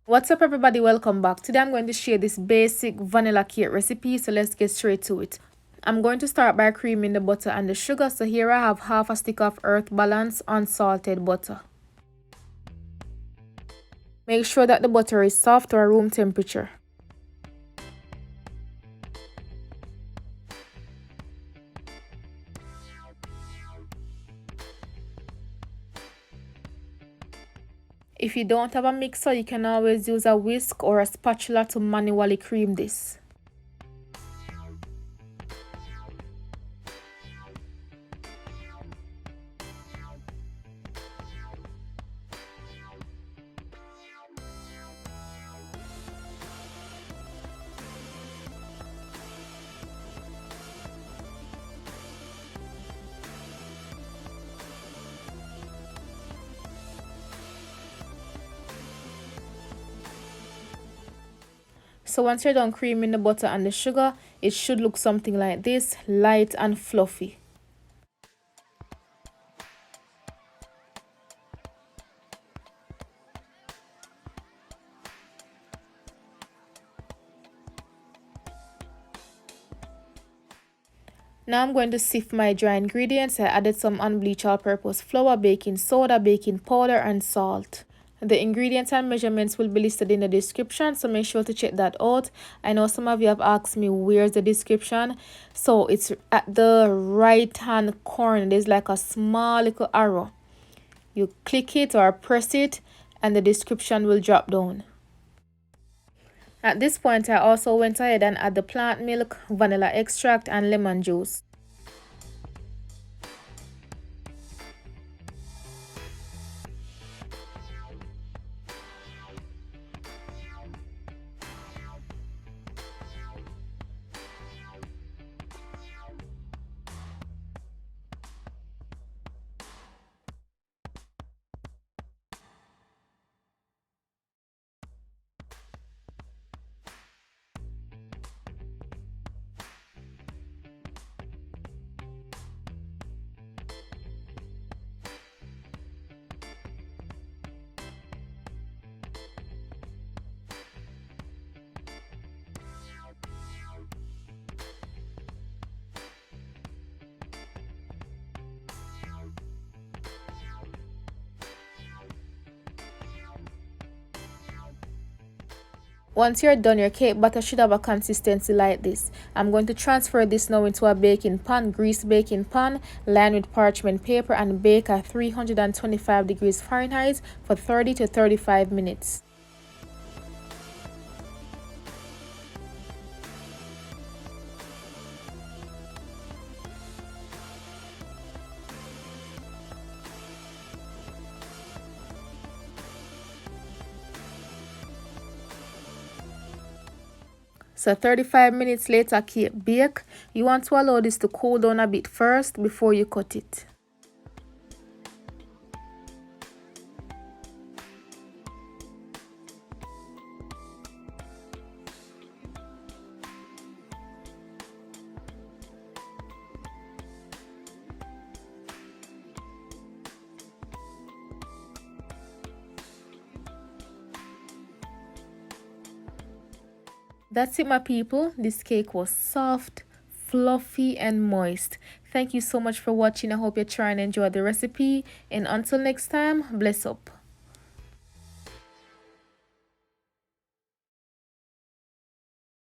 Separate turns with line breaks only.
What's up everybody, welcome back. Today I'm going to share this basic vanilla cake recipe, so let's get straight to it. I'm going to start by creaming the butter and the sugar. So here I have half a stick of Earth Balance unsalted butter. Make sure that the butter is soft or room temperature. If you don't have a mixer, you can always use a whisk or a spatula to manually cream this. So once you're done creaming the butter and the sugar, it should look something like this, light and fluffy. Now I'm going to sift my dry ingredients. I added some unbleached all-purpose flour, baking soda, baking powder, and salt. The ingredients and measurements will be listed in the description, so make sure to check that out. I know some of you have asked me where's the description. So it's at the right hand corner. There's like a small little arrow. You click it or press it and the description will drop down. At this point, I also went ahead and add the plant milk, vanilla extract, and lemon juice. Once you're done, your cake batter should have a consistency like this. I'm going to transfer this now into a baking pan, greased baking pan, lined with parchment paper, and bake at 325 degrees Fahrenheit for 30 to 35 minutes. So 35 minutes later, cake bake. You want to allow this to cool down a bit first before you cut it. That's it, my people. This cake was soft, fluffy, and moist. Thank you so much for watching. I hope you try and enjoy the recipe. And until next time, bless up.